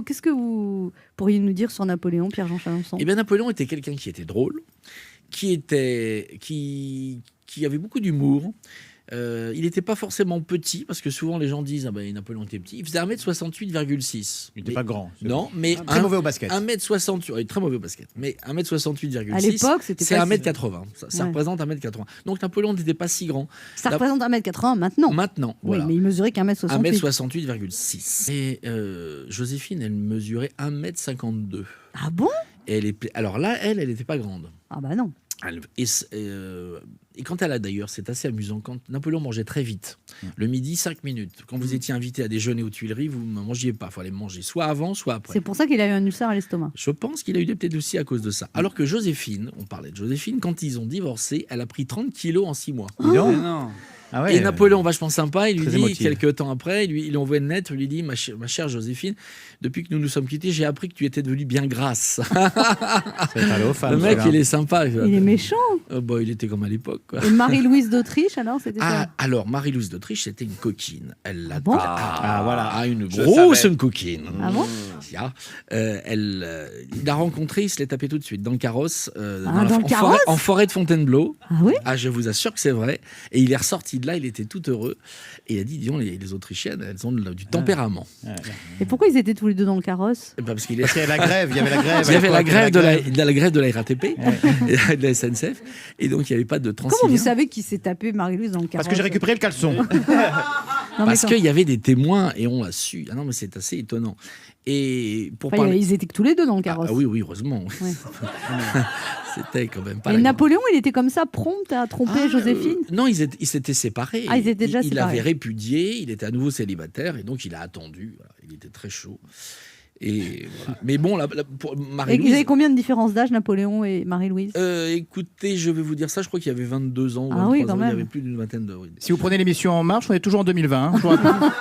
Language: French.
qu'est-ce que vous pourriez nous dire sur Napoléon, Pierre-Jean Chalençon? Eh bien, Napoléon était quelqu'un qui était drôle, qui avait beaucoup d'humour. Il n'était pas forcément petit, parce que souvent les gens disent Napoléon était petit. Il faisait 1m68,6. Il n'était pas grand. Non, mais très mauvais au basket. 1m68, très mauvais au basket. Mais 1m68,6. À l'époque, c'était c'est pas 1m80. Ça représente 1m80. Donc Napoléon n'était pas si grand. Ça représente 1m80 maintenant. Maintenant, voilà. Oui, mais il mesurait qu'1m68. 1m68,6. Et Joséphine, elle mesurait 1m52. Ah bon? Alors là, elle n'était pas grande. Ah bah non. Et quand elle a d'ailleurs, c'est assez amusant, quand Napoléon mangeait très vite, le midi, 5 minutes. Quand vous étiez invité à déjeuner aux Tuileries, vous ne mangiez pas. Il fallait manger soit avant, soit après. C'est pour ça qu'il a eu un ulcère à l'estomac. Je pense qu'il a eu des petits soucis à cause de ça. Alors que Joséphine, on parlait de Joséphine, quand ils ont divorcé, elle a pris 30 kilos en 6 mois. Non. Ah ouais, et Napoléon, vachement sympa, il lui dit, émotif. quelques temps après, il envoie une lettre, il lui dit ma chère Joséphine, depuis que nous nous sommes quittés, j'ai appris que tu étais devenue bien grasse. Le mec, il est sympa. Il est méchant. Il était comme à l'époque. Quoi. Et Marie-Louise d'Autriche, alors, c'était ça? Alors, Marie-Louise d'Autriche, c'était une coquine. Elle l'a voilà. Une grosse savais. coquine. Ah bon? Il l'a rencontré, il se l'est tapé tout de suite dans le carrosse, en forêt de Fontainebleau. Ah oui? Je vous assure que c'est vrai. Et il est ressorti de là, il était tout heureux. Et il a dit, disons, les Autrichiennes, elles ont du tempérament. Et pourquoi ils étaient tous les deux dans le carrosse? Parce qu'il y avait la grève. Il y avait la grève de la RATP et de la SNCF. Et donc, il n'y avait pas de Transilien. Comment vous savez qui s'est tapé Marie-Louise dans le carrosse? Parce que j'ai récupéré le caleçon. Parce qu'il y avait des témoins et on l'a su. Ah non, mais c'est assez étonnant. Et pour parler... Ils étaient que tous les deux dans le carrosse. Oui, heureusement. Ouais. C'était quand même pas. Et Napoléon, il était comme ça, prompt à tromper Joséphine? Non, ils s'étaient séparés. Ils étaient déjà séparés. Il avait répudié, il était à nouveau célibataire et donc il a attendu. Voilà. Il était très chaud. Et voilà. Mais bon, pour Marie-Louise... Ils avaient combien de différence d'âge, Napoléon et Marie-Louise? Écoutez, je vais vous dire ça, je crois qu'il y avait 22 ans ou 23 ans, il y avait plus d'une vingtaine de... Si vous prenez l'émission En Marche, on est toujours en 2020. Hein,